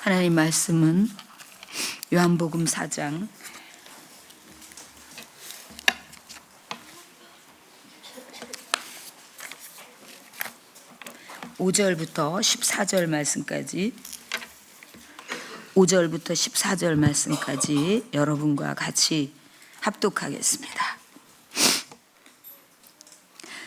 하나님 말씀은 요한복음 4장 5절부터 14절 말씀까지 5절부터 14절 말씀까지 여러분과 같이 합독하겠습니다.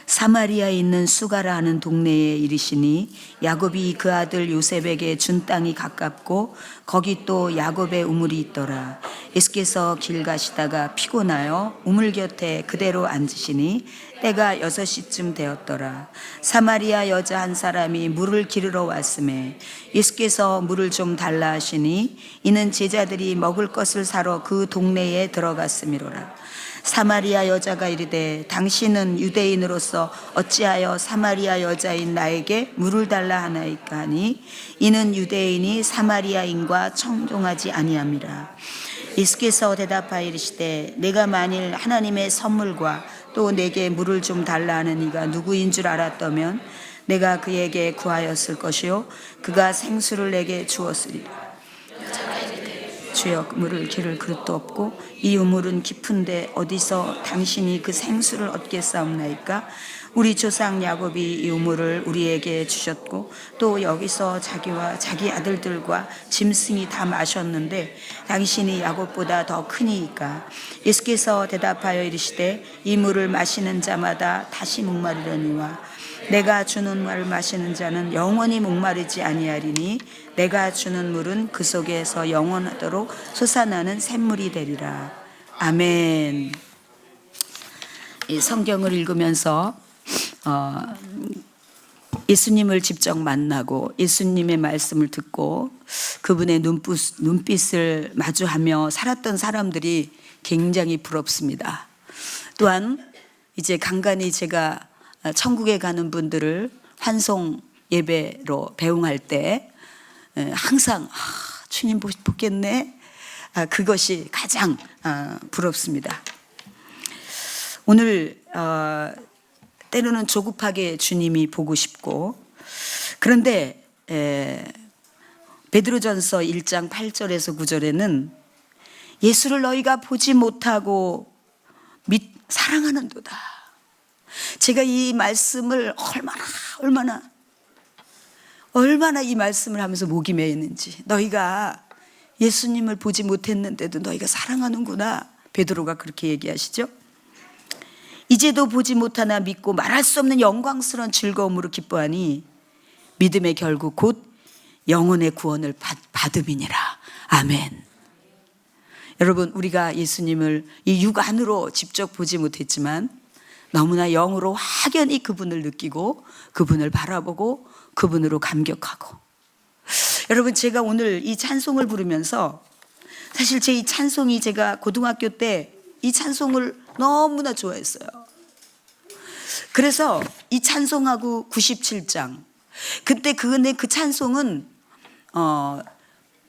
사마리아에 있는 수가라 하는 동네에 이르시니 야곱이 그 아들 요셉에게 준 땅이 가깝고 거기 또 야곱의 우물이 있더라. 예수께서 길 가시다가 피곤하여 우물 곁에 그대로 앉으시니 때가 6시쯤 되었더라. 사마리아 여자 한 사람이 물을 기르러 왔음에 예수께서 물을 좀 달라 하시니 이는 제자들이 먹을 것을 사러 그 동네에 들어갔음이로라. 사마리아 여자가 이르되 당신은 유대인으로서 어찌하여 사마리아 여자인 나에게 물을 달라 하나이까 하니 이는 유대인이 사마리아인과 청종하지 아니함이라. 예수께서 대답하여 이르시되 내가 만일 하나님의 선물과 또 내게 물을 좀 달라 하는 이가 누구인 줄 알았다면 내가 그에게 구하였을 것이요 그가 생수를 내게 주었으리라. 주여 물을 기를 그릇도 없고 이 우물은 깊은데 어디서 당신이 그 생수를 얻겠사옵나이까? 우리 조상 야곱이 이 우물을 우리에게 주셨고 또 여기서 자기와 자기 아들들과 짐승이 다 마셨는데 당신이 야곱보다 더 크니이까? 예수께서 대답하여 이르시되 이 물을 마시는 자마다 다시 목마르려니와 내가 주는 물을 마시는 자는 영원히 목마르지 아니하리니 내가 주는 물은 그 속에서 영원하도록 솟아나는 샘물이 되리라. 아멘. 이 성경을 읽으면서 예수님을 직접 만나고 예수님의 말씀을 듣고 그분의 눈빛을 마주하며 살았던 사람들이 굉장히 부럽습니다. 또한 이제 간간히 제가 천국에 가는 분들을 환송 예배로 배웅할 때 항상 주님 보겠네, 그것이 가장 부럽습니다. 오늘 때로는 조급하게 주님이 보고 싶고, 그런데 베드로전서 1장 8절에서 9절에는 예수를 너희가 보지 못하고 사랑하는도다. 제가 이 말씀을 얼마나 이 말씀을 하면서 목이 메이는지, 너희가 예수님을 보지 못했는데도 너희가 사랑하는구나. 베드로가 그렇게 얘기하시죠. 이제도 보지 못하나 믿고 말할 수 없는 영광스러운 즐거움으로 기뻐하니 믿음의 결국 곧 영혼의 구원을 받음이니라. 아멘. 여러분, 우리가 예수님을 이 육안으로 직접 보지 못했지만 너무나 영으로 확연히 그분을 느끼고 그분을 바라보고 그분으로 감격하고, 여러분, 제가 오늘 이 찬송을 부르면서 사실 제 이 찬송이 제가 고등학교 때 이 찬송을 너무나 좋아했어요. 그래서 이 찬송하고 97장, 그때 그 찬송은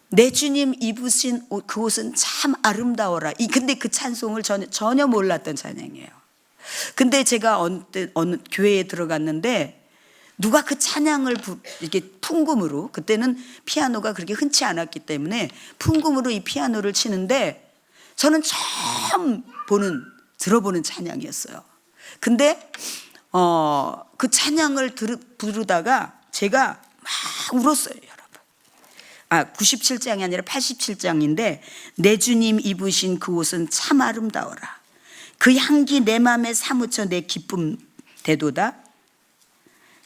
내 주님 입으신 옷, 그 옷은 참 아름다워라. 근데 그 찬송을 전혀 몰랐던 찬양이에요. 근데 제가 어느 교회에 들어갔는데 누가 그 찬양을 이렇게 풍금으로, 그때는 피아노가 그렇게 흔치 않았기 때문에 풍금으로 이 피아노를 치는데 저는 처음 들어보는 찬양이었어요. 근데 그 찬양을 부르다가 제가 막 울었어요, 여러분. 97장이 아니라 87장인데 내 주님 입으신 그 옷은 참 아름다워라. 그 향기 내 맘에 사무쳐 내 기쁨 되도다.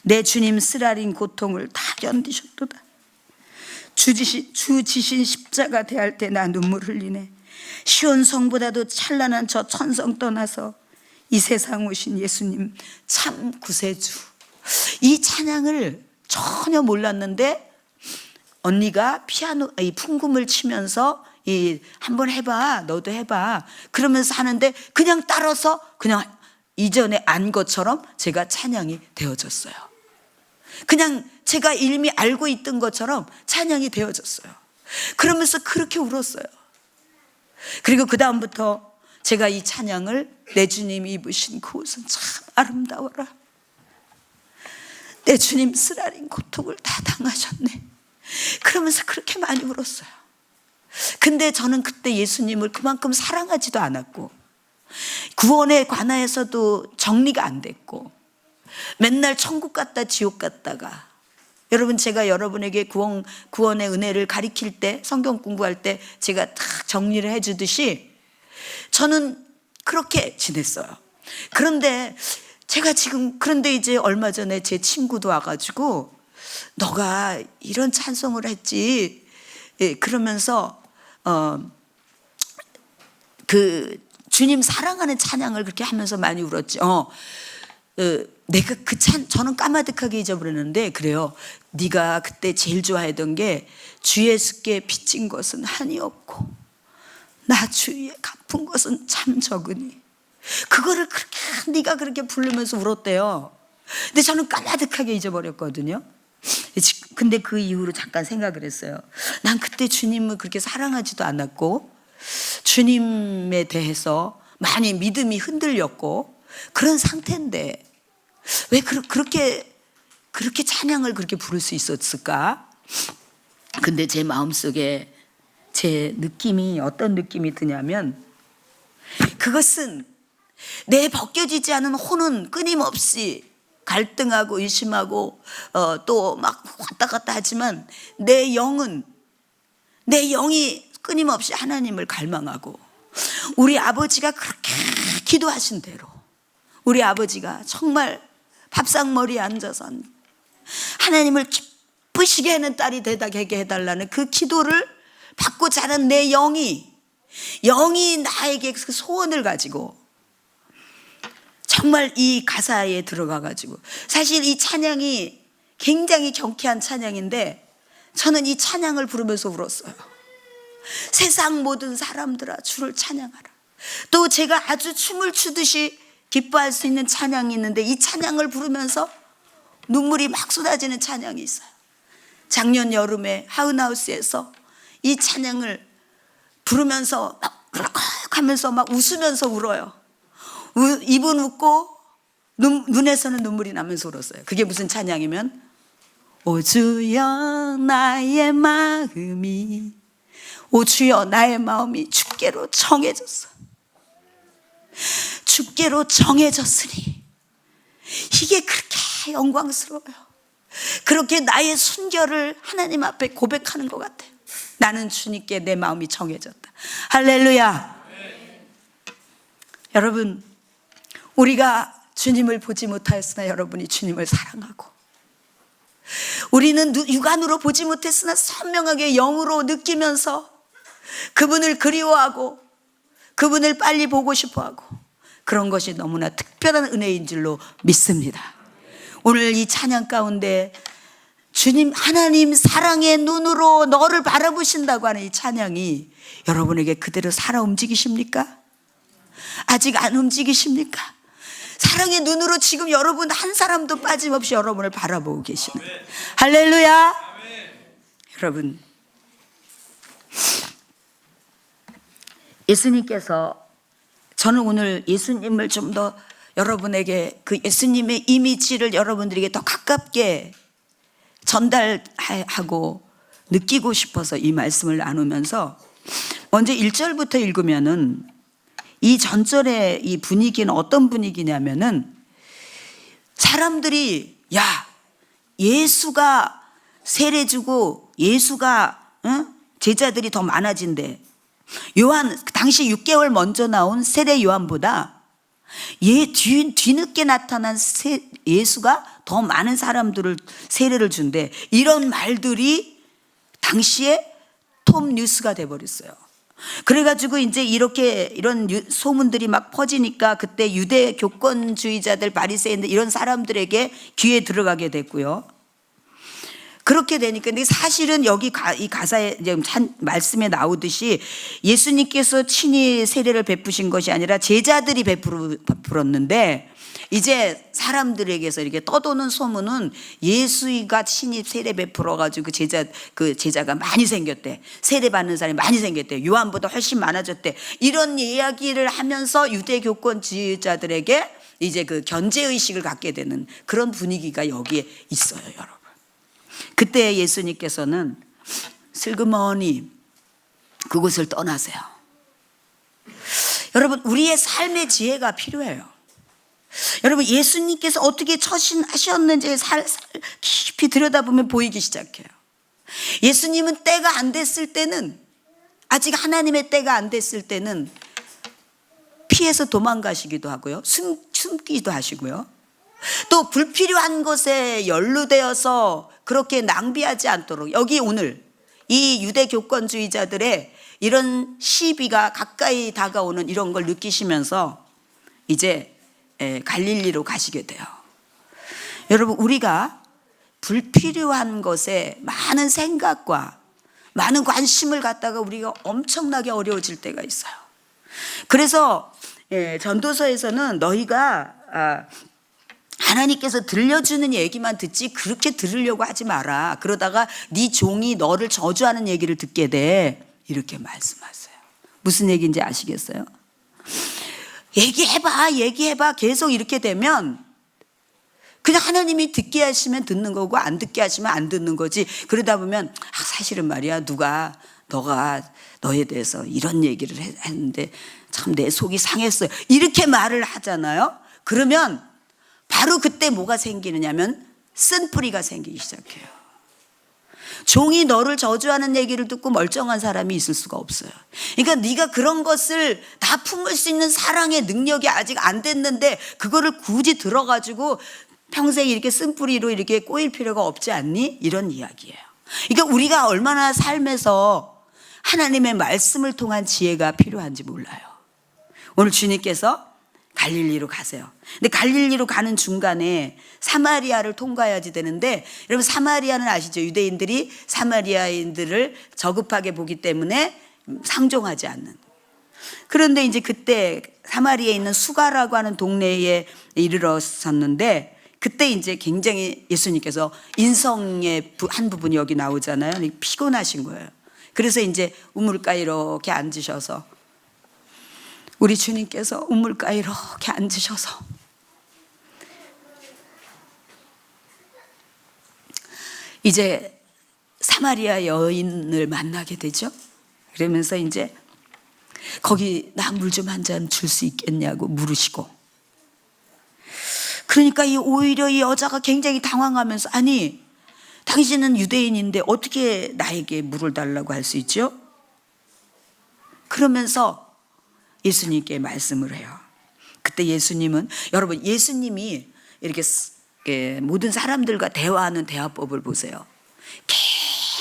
내 주님 쓰라린 고통을 다 견디셨도다. 주 지신 십자가 대할 때 나 눈물 흘리네. 시온 성보다도 찬란한 저 천성 떠나서 이 세상 오신 예수님 참 구세주. 이 찬양을 전혀 몰랐는데 언니가 이 풍금을 치면서 한번 해봐, 너도 해봐, 그러면서 하는데 그냥 따라서 그냥 이전에 안 것처럼 제가 찬양이 되어졌어요. 그냥 제가 이미 알고 있던 것처럼 찬양이 되어졌어요. 그러면서 그렇게 울었어요. 그리고 그 다음부터 제가 이 찬양을 내 주님이 입으신 그 옷은 참 아름다워라. 내 주님 쓰라린 고통을 다 당하셨네. 그러면서 그렇게 많이 울었어요. 근데 저는 그때 예수님을 그만큼 사랑하지도 않았고, 구원에 관하여서도 정리가 안 됐고, 맨날 천국 갔다 지옥 갔다가, 여러분 제가 여러분에게 구원의 은혜를 가리킬 때, 성경 공부할 때 제가 딱 정리를 해주듯이 저는 그렇게 지냈어요. 그런데 이제 얼마 전에 제 친구도 와가지고 너가 이런 찬송을 했지, 그러면서 그 주님 사랑하는 찬양을 그렇게 하면서 많이 울었지. 내가 저는 까마득하게 잊어버렸는데, 그래요. 네가 그때 제일 좋아했던 게 주 예수께 빚진 것은 한이 없고 나 주위에 갚은 것은 참 적으니, 그거를 그렇게 네가 그렇게 부르면서 울었대요. 근데 저는 까마득하게 잊어버렸거든요. 근데 그 이후로 잠깐 생각을 했어요. 난 그때 주님을 그렇게 사랑하지도 않았고, 주님에 대해서 많이 믿음이 흔들렸고 그런 상태인데 왜 그렇게 찬양을 그렇게 부를 수 있었을까? 근데 제 마음속에 제 느낌이 어떤 느낌이 드냐면, 그것은 내 벗겨지지 않은 혼은 끊임없이 갈등하고 의심하고 또 막 왔다 갔다 하지만 내 영이 끊임없이 하나님을 갈망하고, 우리 아버지가 그렇게 기도하신 대로 우리 아버지가 정말 밥상머리에 앉아서 하나님을 기쁘시게 하는 딸이 되게 해달라는 그 기도를 받고 자란 내 영이 나에게 그 소원을 가지고 정말 이 가사에 들어가가지고, 사실 이 찬양이 굉장히 경쾌한 찬양인데 저는 이 찬양을 부르면서 울었어요. 세상 모든 사람들아 주를 찬양하라. 또 제가 아주 춤을 추듯이 기뻐할 수 있는 찬양이 있는데, 이 찬양을 부르면서 눈물이 막 쏟아지는 찬양이 있어요. 작년 여름에 하은하우스에서 이 찬양을 부르면서 막 울컥하면서 막 웃으면서 울어요. 입은 웃고 눈에서는 눈물이 나면서 울었어요. 그게 무슨 찬양이면, 오 주여 나의 마음이, 오 주여 나의 마음이 주께로 정해졌어. 주께로 정해졌으니. 이게 그렇게 영광스러워요. 그렇게 나의 순결을 하나님 앞에 고백하는 것 같아요. 나는 주님께 내 마음이 정해졌다. 할렐루야. 여러분, 우리가 주님을 보지 못하였으나 여러분이 주님을 사랑하고, 우리는 육안으로 보지 못했으나 선명하게 영으로 느끼면서 그분을 그리워하고 그분을 빨리 보고 싶어하고, 그런 것이 너무나 특별한 은혜인 줄로 믿습니다. 오늘 이 찬양 가운데 주님 하나님 사랑의 눈으로 너를 바라보신다고 하는 이 찬양이 여러분에게 그대로 살아 움직이십니까? 아직 안 움직이십니까? 사랑의 눈으로 지금 여러분 한 사람도 빠짐없이 여러분을 바라보고 계시는, 할렐루야. 여러분, 예수님께서, 저는 오늘 예수님을 좀 더 여러분에게 그 예수님의 이미지를 여러분들에게 더 가깝게 전달하고 느끼고 싶어서 이 말씀을 나누면서, 먼저 1절부터 읽으면은 이 전절의 이 분위기는 어떤 분위기냐면은, 사람들이 예수가 세례 주고 예수가 제자들이 더 많아진대. 당시 6개월 먼저 나온 세례 요한보다 뒤늦게 나타난 예수가 더 많은 사람들을 세례를 준대. 이런 말들이 당시에 톱 뉴스가 돼버렸어요. 그래가지고 이제 이런 소문들이 막 퍼지니까 그때 유대 교권주의자들, 바리새인들 이런 사람들에게 귀에 들어가게 됐고요. 그렇게 되니까, 근데 사실은 여기 이 가사에 이제 말씀에 나오듯이 예수님께서 친히 세례를 베푸신 것이 아니라 제자들이 베풀었는데, 이제 사람들에게서 이렇게 떠도는 소문은 예수가 친히 세례 베풀어 가지고 그 제자가 많이 생겼대. 세례 받는 사람이 많이 생겼대. 요한보다 훨씬 많아졌대. 이런 이야기를 하면서 유대 교권주의자들에게 이제 그 견제 의식을 갖게 되는 그런 분위기가 여기에 있어요, 여러분. 그때 예수님께서는 슬그머니 그곳을 떠나세요. 여러분, 우리의 삶의 지혜가 필요해요. 여러분, 예수님께서 어떻게 처신하셨는지 깊이 들여다보면 보이기 시작해요. 예수님은 때가 안 됐을 때는, 아직 하나님의 때가 안 됐을 때는 피해서 도망가시기도 하고요, 숨기도 하시고요, 또 불필요한 것에 연루되어서 그렇게 낭비하지 않도록, 여기 오늘 이 유대 교권주의자들의 이런 시비가 가까이 다가오는 이런 걸 느끼시면서 이제 갈릴리로 가시게 돼요. 여러분, 우리가 불필요한 것에 많은 생각과 많은 관심을 갖다가 우리가 엄청나게 어려워질 때가 있어요. 그래서 전도서에서는 너희가 하나님께서 들려주는 얘기만 듣지 그렇게 들으려고 하지 마라. 그러다가 네 종이 너를 저주하는 얘기를 듣게 돼. 이렇게 말씀하세요. 무슨 얘기인지 아시겠어요? 얘기해봐 계속 이렇게 되면 그냥 하나님이 듣게 하시면 듣는 거고 안 듣게 하시면 안 듣는 거지. 그러다 보면 사실은 말이야, 너가 너에 대해서 이런 얘기를 했는데 참 내 속이 상했어요, 이렇게 말을 하잖아요. 그러면 바로 그때 뭐가 생기느냐면 쓴뿌리가 생기기 시작해요. 종이 너를 저주하는 얘기를 듣고 멀쩡한 사람이 있을 수가 없어요. 그러니까 네가 그런 것을 다 품을 수 있는 사랑의 능력이 아직 안 됐는데 그거를 굳이 들어가지고 평생 이렇게 쓴뿌리로 이렇게 꼬일 필요가 없지 않니? 이런 이야기예요. 그러니까 우리가 얼마나 삶에서 하나님의 말씀을 통한 지혜가 필요한지 몰라요. 오늘 주님께서 갈릴리로 가세요. 근데 갈릴리로 가는 중간에 사마리아를 통과해야지 되는데, 여러분 사마리아는 아시죠? 유대인들이 사마리아인들을 저급하게 보기 때문에 상종하지 않는. 그런데 이제 그때 사마리아에 있는 수가라고 하는 동네에 이르렀었는데, 그때 이제 굉장히 예수님께서 인성의 한 부분이 여기 나오잖아요. 피곤하신 거예요. 그래서 이제 우물가에 이렇게 앉으셔서, 우리 주님께서 우물가에 이렇게 앉으셔서 이제 사마리아 여인을 만나게 되죠. 그러면서 이제 거기 나 물 좀 한 잔 줄 수 있겠냐고 물으시고, 그러니까 오히려 이 여자가 굉장히 당황하면서, 아니 당신은 유대인인데 어떻게 나에게 물을 달라고 할 수 있죠? 그러면서 예수님께 말씀을 해요. 그때 예수님은, 여러분 예수님이 이렇게 모든 사람들과 대화하는 대화법을 보세요.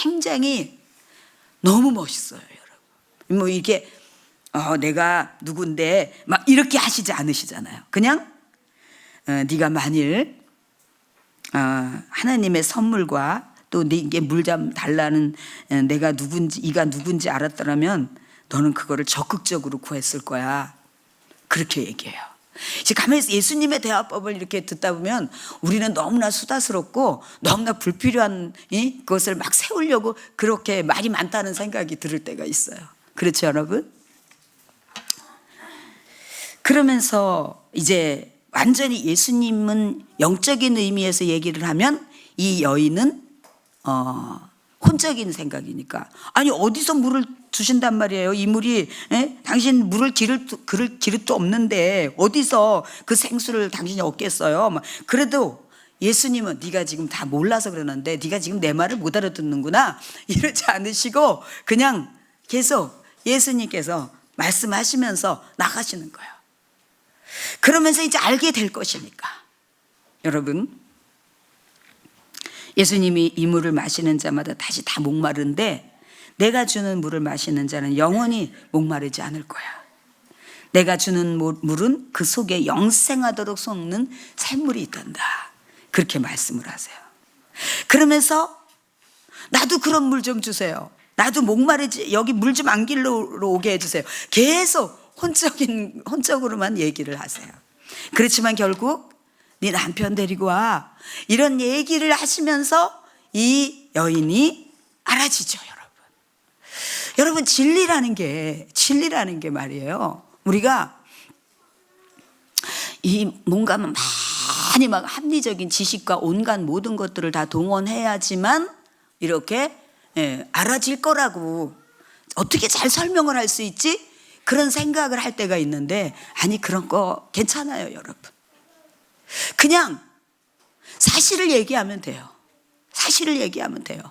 굉장히 너무 멋있어요, 여러분. 뭐 이렇게 내가 누군데 막 이렇게 하시지 않으시잖아요. 그냥 네가 만일 하나님의 선물과 또 네게 물 좀 달라는 내가 누군지, 이가 누군지 알았더라면 너는 그거를 적극적으로 구했을 거야. 그렇게 얘기해요. 이제 가만히 예수님의 대화법을 이렇게 듣다 보면 우리는 너무나 수다스럽고 너무나 불필요한 것을 막 세우려고 그렇게 말이 많다는 생각이 들을 때가 있어요. 그렇죠, 여러분? 그러면서 이제 완전히 예수님은 영적인 의미에서 얘기를 하면 이 여인은 혼적인 생각이니까, 아니 어디서 물을 주신단 말이에요. 이 물이 당신 물을 기를 기릇도 없는데 어디서 그 생수를 당신이 얻겠어요. 그래도 예수님은 네가 지금 다 몰라서 그러는데 네가 지금 내 말을 못 알아듣는구나 이러지 않으시고 그냥 계속 예수님께서 말씀하시면서 나가시는 거예요. 그러면서 이제 알게 될 것이니까. 여러분, 예수님이 이 물을 마시는 자마다 다시 다 목마른데 내가 주는 물을 마시는 자는 영원히 목마르지 않을 거야. 내가 주는 물은 그 속에 영생하도록 솟는 샘물이 있단다. 그렇게 말씀을 하세요. 그러면서 나도 그런 물 좀 주세요. 나도 목마르지, 여기 물 좀 안 길러 오게 해주세요. 계속 혼적으로만 얘기를 하세요. 그렇지만 결국 네 남편 데리고 와, 이런 얘기를 하시면서 이 여인이 알아지죠. 여러분 진리라는 게 말이에요, 우리가 이 뭔가 많이 막 합리적인 지식과 온갖 모든 것들을 다 동원해야지만 이렇게 알아질 거라고 어떻게 잘 설명을 할 수 있지? 그런 생각을 할 때가 있는데, 아니 그런 거 괜찮아요 여러분. 그냥 사실을 얘기하면 돼요. 사실을 얘기하면 돼요.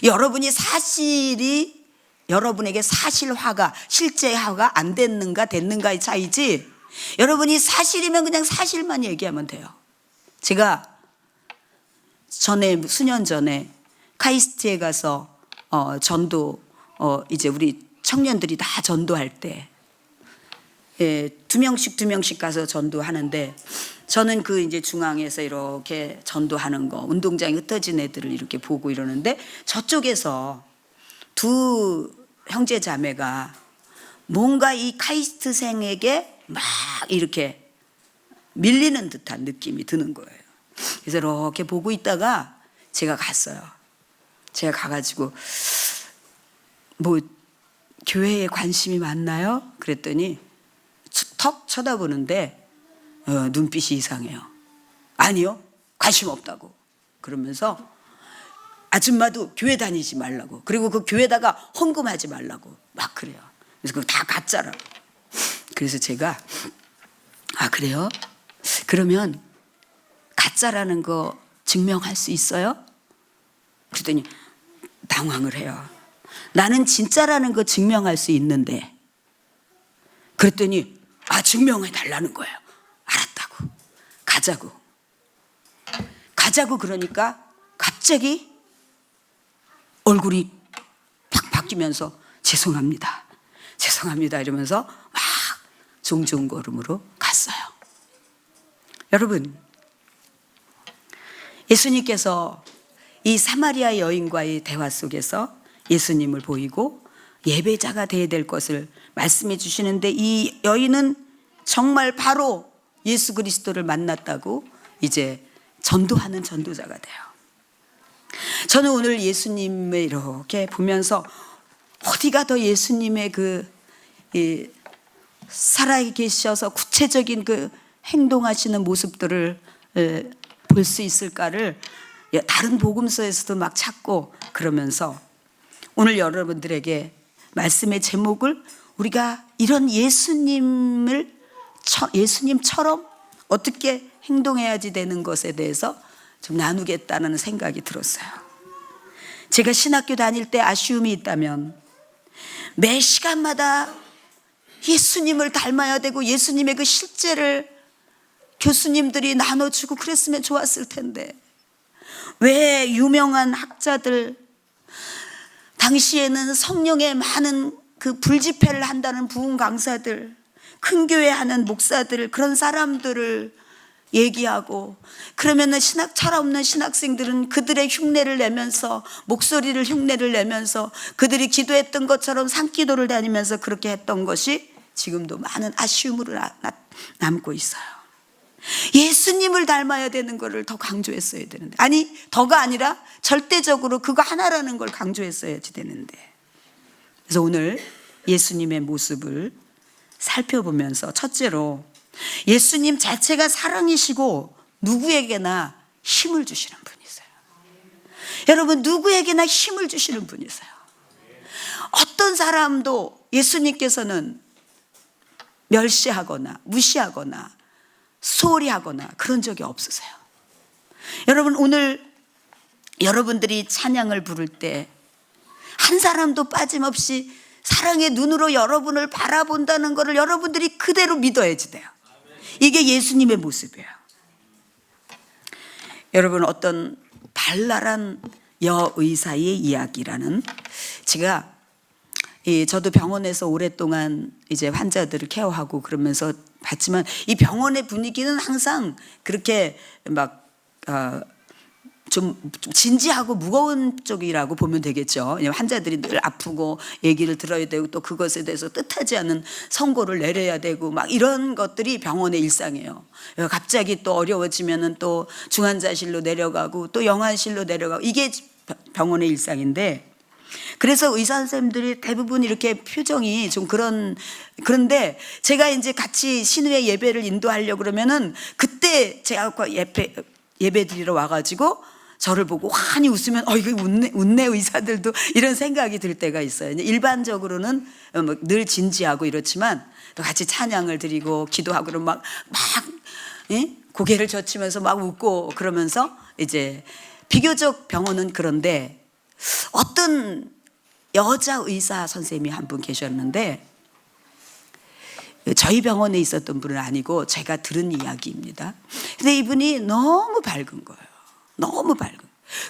여러분이 사실이 여러분에게 사실화가, 실제화가 안 됐는가의 차이지, 여러분이 사실이면 그냥 사실만 얘기하면 돼요. 제가 수년 전에 카이스트에 가서 전도, 이제 우리 청년들이 다 전도할 때, 두 명씩 가서 전도하는데, 저는 그 이제 중앙에서 이렇게 전도하는 거, 운동장에 흩어진 애들을 이렇게 보고 이러는데, 저쪽에서 두 형제 자매가 뭔가 이 카이스트생에게 막 이렇게 밀리는 듯한 느낌이 드는 거예요. 그래서 이렇게 보고 있다가 제가 갔어요. 제가 가가지고 뭐 교회에 관심이 많나요? 그랬더니 턱 쳐다보는데 눈빛이 이상해요. 아니요, 관심 없다고. 그러면서 아줌마도 교회 다니지 말라고, 그리고 그 교회다가 헌금하지 말라고 막 그래요. 그래서 그거 다 가짜라고. 그래서 제가 그래요? 그러면 가짜라는 거 증명할 수 있어요? 그랬더니 당황을 해요. 나는 진짜라는 거 증명할 수 있는데. 그랬더니 증명해 달라는 거예요. 알았다고. 가자고 그러니까 갑자기 얼굴이 팍 바뀌면서 죄송합니다 이러면서 막 종종 걸음으로 갔어요. 여러분, 예수님께서 이 사마리아 여인과의 대화 속에서 예수님을 보이고 예배자가 되어야 될 것을 말씀해 주시는데, 이 여인은 정말 바로 예수 그리스도를 만났다고 이제 전도하는 전도자가 돼요. 저는 오늘 예수님을 이렇게 보면서 어디가 더 예수님의 살아계셔서 구체적인 그 행동하시는 모습들을 볼 수 있을까를 다른 복음서에서도 막 찾고 그러면서, 오늘 여러분들에게 말씀의 제목을 우리가 이런 예수님처럼 어떻게 행동해야지 되는 것에 대해서 좀 나누겠다는 생각이 들었어요. 제가 신학교 다닐 때 아쉬움이 있다면, 매 시간마다 예수님을 닮아야 되고 예수님의 그 실제를 교수님들이 나눠주고 그랬으면 좋았을 텐데, 왜 유명한 학자들, 당시에는 성령의 많은 그 불집회를 한다는 부흥 강사들, 큰 교회 하는 목사들, 그런 사람들을 얘기하고, 그러면은 철없는 신학생들은 그들의 흉내를 내면서, 목소리를 흉내를 내면서 그들이 기도했던 것처럼 산기도를 다니면서 그렇게 했던 것이 지금도 많은 아쉬움으로 남고 있어요. 예수님을 닮아야 되는 것을 더 강조했어야 되는데, 아니 더가 아니라 절대적으로 그거 하나라는 걸 강조했어야지 되는데. 그래서 오늘 예수님의 모습을 살펴보면서, 첫째로 예수님 자체가 사랑이시고 누구에게나 힘을 주시는 분이세요. 여러분, 누구에게나 힘을 주시는 분이세요. 어떤 사람도 예수님께서는 멸시하거나 무시하거나 소홀히 하거나 그런 적이 없으세요. 여러분, 오늘 여러분들이 찬양을 부를 때 한 사람도 빠짐없이 사랑의 눈으로 여러분을 바라본다는 것을 여러분들이 그대로 믿어야지 돼요. 이게 예수님의 모습이에요. 여러분, 어떤 발랄한 여의사의 이야기라는, 제가 저도 병원에서 오랫동안 이제 환자들을 케어하고 그러면서 봤지만, 이 병원의 분위기는 항상 그렇게 막 좀 진지하고 무거운 쪽이라고 보면 되겠죠. 환자들이 늘 아프고 얘기를 들어야 되고, 또 그것에 대해서 뜻하지 않은 선고를 내려야 되고, 막 이런 것들이 병원의 일상이에요. 갑자기 또 어려워지면은 또 중환자실로 내려가고 또 영안실로 내려가고, 이게 병원의 일상인데, 그래서 의사 선생님들이 대부분 이렇게 표정이 좀 그런데 제가 이제 같이 신우의 예배를 인도하려고 그러면은, 그때 제가 예배 드리러 와가지고 저를 보고 환히 웃으면 이거 웃네 의사들도 이런 생각이 들 때가 있어요. 일반적으로는 늘 진지하고 이렇지만 또 같이 찬양을 드리고 기도하고 그러면 막 고개를 젖히면서 막 웃고 그러면서 이제 비교적 병원은 그런데 어떤 여자 의사 선생님이 한 분 계셨는데 저희 병원에 있었던 분은 아니고 제가 들은 이야기입니다. 근데 이분이 너무 밝은 거예요. 너무 밝은.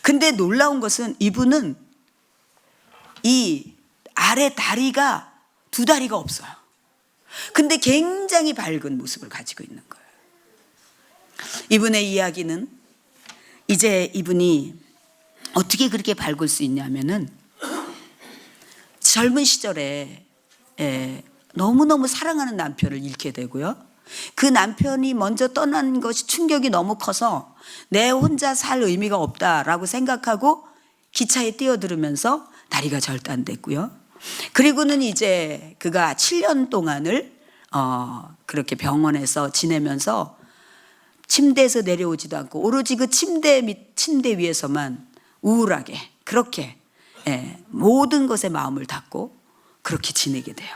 근데 놀라운 것은 이분은 이 아래 다리가 두 다리가 없어요. 근데 굉장히 밝은 모습을 가지고 있는 거예요. 이분의 이야기는 이제 이분이 어떻게 그렇게 밝을 수 있냐면은 젊은 시절에 너무너무 사랑하는 남편을 잃게 되고요. 그 남편이 먼저 떠난 것이 충격이 너무 커서 내 혼자 살 의미가 없다라고 생각하고 기차에 뛰어들으면서 다리가 절단됐고요. 그리고는 이제 그가 7년 동안을 그렇게 병원에서 지내면서 침대에서 내려오지도 않고 오로지 그 침대 위에서만 우울하게 그렇게 모든 것에 마음을 닫고 그렇게 지내게 돼요.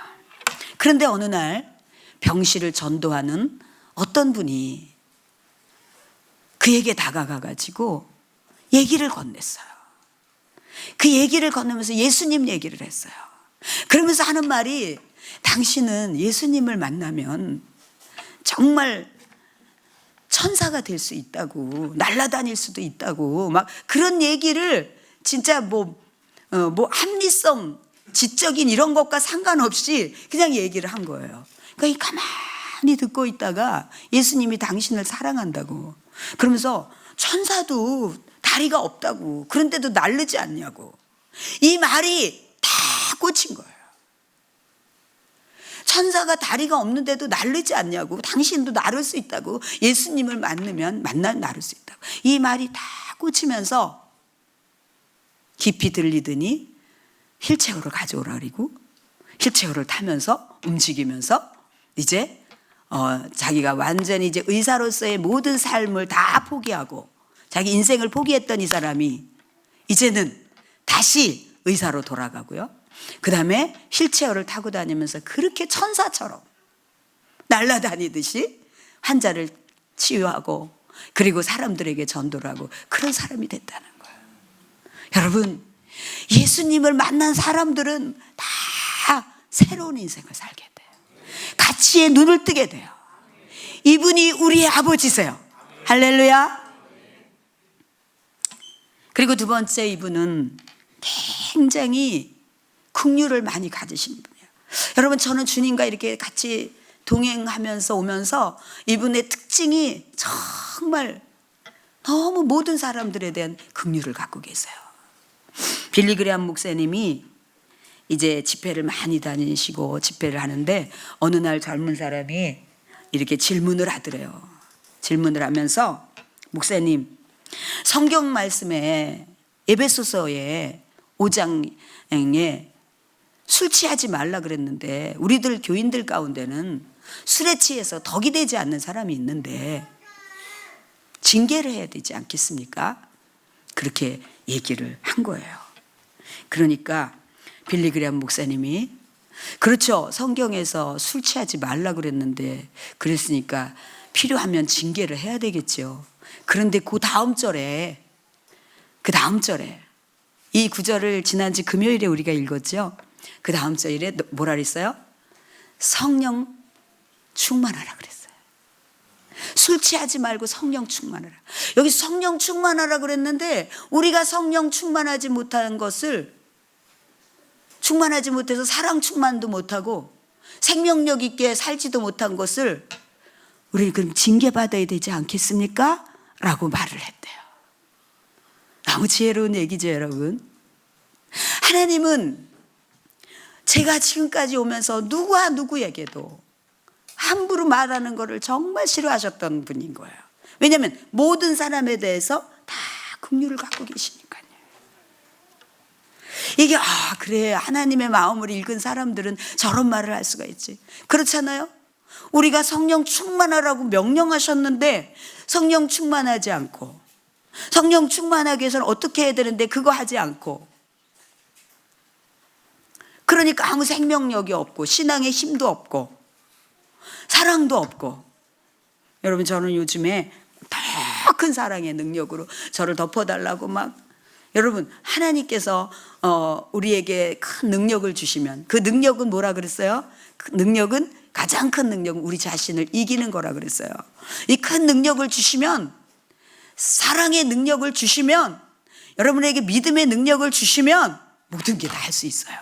그런데 어느 날 병실을 전도하는 어떤 분이 그에게 다가가 가지고 얘기를 건넸어요. 그 얘기를 건네면서 예수님 얘기를 했어요. 그러면서 하는 말이 당신은 예수님을 만나면 정말 천사가 될 수 있다고, 날아다닐 수도 있다고 막 그런 얘기를 진짜 뭐 합리성 지적인 이런 것과 상관없이 그냥 얘기를 한 거예요. 그러니까 가만히 듣고 있다가 예수님이 당신을 사랑한다고 그러면서 천사도 다리가 없다고 그런데도 날르지 않냐고 이 말이 다 꽂힌 거예요. 천사가 다리가 없는데도 날르지 않냐고 당신도 나를 수 있다고 예수님을 만나면 나를 수 있다고 이 말이 다 꽂히면서 깊이 들리더니 휠체어를 가져오라 그리고 휠체어를 타면서 움직이면서 이제 자기가 완전히 이제 의사로서의 모든 삶을 다 포기하고 자기 인생을 포기했던 이 사람이 이제는 다시 의사로 돌아가고요. 그 다음에 휠체어를 타고 다니면서 그렇게 천사처럼 날아다니듯이 환자를 치유하고 그리고 사람들에게 전도를 하고 그런 사람이 됐다는 거예요. 여러분, 예수님을 만난 사람들은 다 새로운 인생을 살게 돼요. 가치에 눈을 뜨게 돼요. 이분이 우리의 아버지세요. 할렐루야. 그리고 두 번째, 이분은 굉장히 긍휼을 많이 가지신 분이에요. 여러분, 저는 주님과 이렇게 같이 동행하면서 오면서 이분의 특징이 정말 너무 모든 사람들에 대한 긍휼을 갖고 계세요. 빌리 그레함 목사님이 이제 집회를 많이 다니시고 집회를 하는데 어느 날 젊은 사람이 이렇게 질문을 하더래요. 질문을 하면서 목사님, 성경 말씀에 에베소서에 5장에 술 취하지 말라 그랬는데 우리들 교인들 가운데는 술에 취해서 덕이 되지 않는 사람이 있는데 징계를 해야 되지 않겠습니까? 그렇게 얘기를 한 거예요. 그러니까 빌리 그레함 목사님이 그렇죠. 성경에서 술 취하지 말라 그랬는데 그랬으니까 필요하면 징계를 해야 되겠죠. 그런데 그 다음 절에 이 구절을 지난주 금요일에 우리가 읽었죠. 그 다음 절에 뭐라 그랬어요? 성령 충만하라 그랬어요. 술 취하지 말고 성령 충만하라. 여기 성령 충만하라 그랬는데 우리가 성령 충만하지 못한 것을 충만하지 못해서 사랑 충만도 못하고 생명력 있게 살지도 못한 것을 우리는 그럼 징계받아야 되지 않겠습니까? 라고 말을 했대요. 너무 지혜로운 얘기죠, 여러분. 하나님은 제가 지금까지 오면서 누구와 누구에게도 함부로 말하는 것을 정말 싫어하셨던 분인 거예요. 왜냐하면 모든 사람에 대해서 다 긍휼을 갖고 계시니까요. 이게 그래, 하나님의 마음을 읽은 사람들은 저런 말을 할 수가 있지. 그렇잖아요. 우리가 성령 충만하라고 명령하셨는데 성령 충만하지 않고 성령 충만하기 위해서는 어떻게 해야 되는데 그거 하지 않고, 그러니까 아무 생명력이 없고 신앙의 힘도 없고 사랑도 없고. 여러분, 저는 요즘에 더 큰 사랑의 능력으로 저를 덮어달라고 막, 여러분, 하나님께서 우리에게 큰 능력을 주시면 그 능력은 뭐라 그랬어요? 그 능력은, 가장 큰 능력은 우리 자신을 이기는 거라 그랬어요. 이 큰 능력을 주시면, 사랑의 능력을 주시면, 여러분에게 믿음의 능력을 주시면 모든 게 다 할 수 있어요.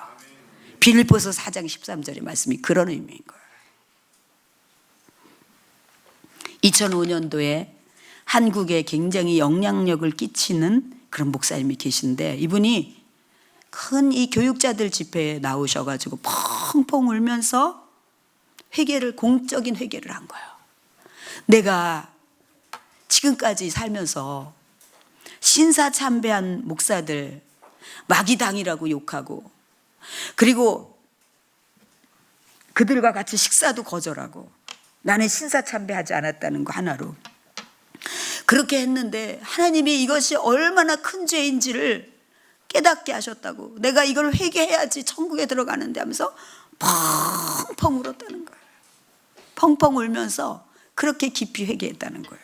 빌립보서 4장 13절의 말씀이 그런 의미인 거예요. 2005년도에 한국에 굉장히 영향력을 끼치는 그런 목사님이 계신데, 이분이 큰 이 교육자들 집회에 나오셔가지고 펑펑 울면서 공적인 회개를 한 거예요. 내가 지금까지 살면서 신사참배한 목사들 마귀당이라고 욕하고, 그리고 그들과 같이 식사도 거절하고, 나는 신사참배하지 않았다는 거 하나로 그렇게 했는데, 하나님이 이것이 얼마나 큰 죄인지를 깨닫게 하셨다고, 내가 이걸 회개해야지 천국에 들어가는데 하면서 펑펑 울었다는 거예요. 펑펑 울면서 그렇게 깊이 회개했다는 거예요.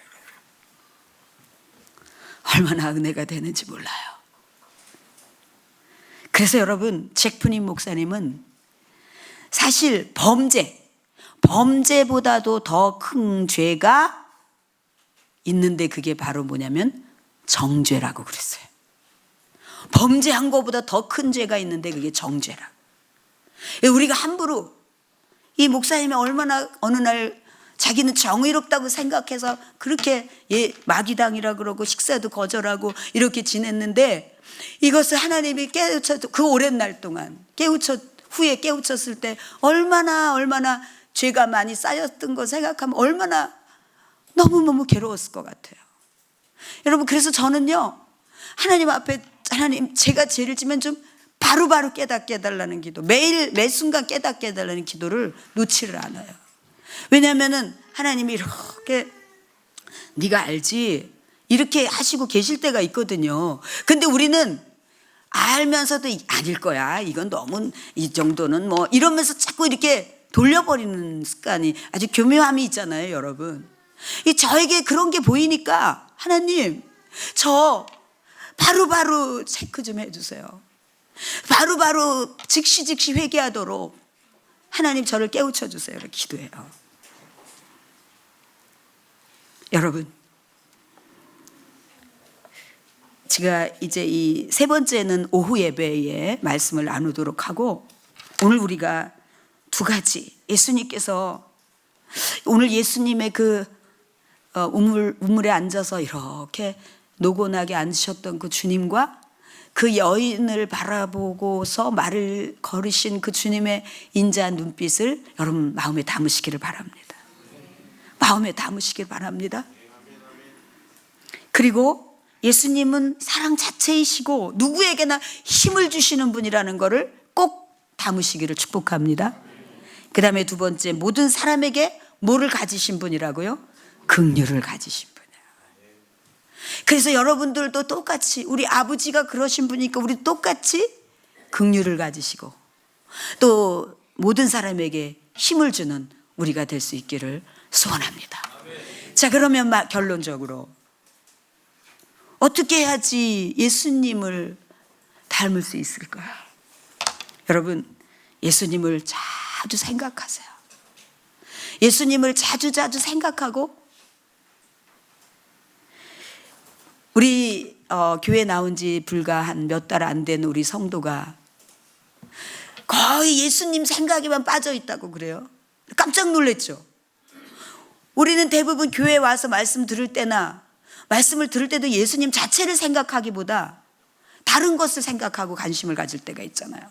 얼마나 은혜가 되는지 몰라요. 그래서 여러분, 잭프님 목사님은 사실 범죄보다도 더 큰 죄가 있는데, 그게 바로 뭐냐면 정죄라고 그랬어요. 범죄한 것보다 더 큰 죄가 있는데 그게 정죄라고. 우리가 함부로, 이 목사님이 얼마나 어느 날 자기는 정의롭다고 생각해서 그렇게 마귀당이라 그러고 식사도 거절하고 이렇게 지냈는데, 이것을 하나님이 깨우쳐, 그 오랜 날 동안 후에 깨우쳤을 때 얼마나 죄가 많이 쌓였던 거 생각하면 얼마나 너무너무 괴로웠을 것 같아요. 여러분, 그래서 저는요, 하나님 앞에, 하나님, 제가 죄를 지면 좀 바로바로 깨닫게 해달라는 기도, 매 순간 깨닫게 해달라는 기도를 놓지를 않아요. 왜냐하면은 하나님이 이렇게, 네가 알지, 이렇게 하시고 계실 때가 있거든요. 근데 우리는 알면서도 아닐 거야, 이건 너무, 이 정도는 뭐, 이러면서 자꾸 이렇게 돌려버리는 습관이, 아주 교묘함이 있잖아요, 여러분. 저에게 그런 게 보이니까, 하나님, 저 바로바로 체크 좀 해주세요. 바로바로 즉시 회개하도록 하나님 저를 깨우쳐 주세요. 이렇게 기도해요. 여러분, 제가 이제 이 세 번째는 오후 예배에 말씀을 나누도록 하고, 오늘 우리가 두 가지, 예수님께서 오늘 예수님의 그 우물에 앉아서 이렇게 노곤하게 앉으셨던 그 주님과 그 여인을 바라보고서 말을 걸으신 그 주님의 인자한 눈빛을 여러분 마음에 담으시기를 바랍니다. 마음에 담으시길 바랍니다. 그리고 예수님은 사랑 자체이시고 누구에게나 힘을 주시는 분이라는 것을 꼭 담으시기를 축복합니다. 그 다음에 두 번째, 모든 사람에게 뭐를 가지신 분이라고요? 긍휼을 가지신 분이에요. 그래서 여러분들도 똑같이, 우리 아버지가 그러신 분이니까 우리 똑같이 긍휼을 가지시고 또 모든 사람에게 힘을 주는 우리가 될 수 있기를 소원합니다. 자, 그러면 결론적으로 어떻게 해야지 예수님을 닮을 수 있을까요? 여러분, 예수님을 자주 생각하세요. 예수님을 자주 생각하고, 우리 교회 나온 지 불과 한 몇 달 안 된 우리 성도가 거의 예수님 생각에만 빠져 있다고 그래요. 깜짝 놀랐죠. 우리는 대부분 교회 와서 말씀을 들을 때도 예수님 자체를 생각하기보다 다른 것을 생각하고 관심을 가질 때가 있잖아요.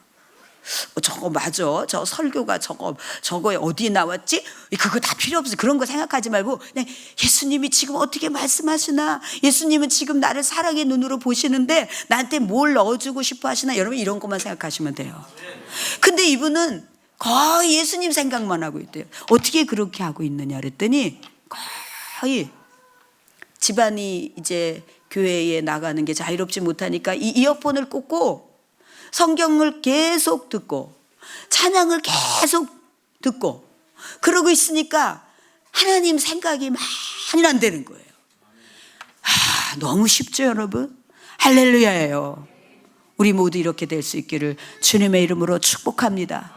저거 맞아, 저 설교가 저거에 어디에 나왔지? 그거 다 필요 없어. 그런 거 생각하지 말고 그냥 예수님이 지금 어떻게 말씀하시나, 예수님은 지금 나를 사랑의 눈으로 보시는데 나한테 뭘 넣어주고 싶어 하시나, 여러분 이런 것만 생각하시면 돼요. 근데 이분은 거의 예수님 생각만 하고 있대요. 어떻게 그렇게 하고 있느냐 그랬더니, 거의 집안이 이제 교회에 나가는 게 자유롭지 못하니까 이 이어폰을 꽂고 성경을 계속 듣고 찬양을 계속 듣고 그러고 있으니까 하나님 생각이 많이 안 되는 거예요. 너무 쉽죠, 여러분? 할렐루야예요. 우리 모두 이렇게 될 수 있기를 주님의 이름으로 축복합니다.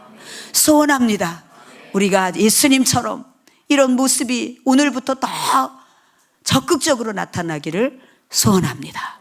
소원합니다. 우리가 예수님처럼 이런 모습이 오늘부터 더 적극적으로 나타나기를 소원합니다.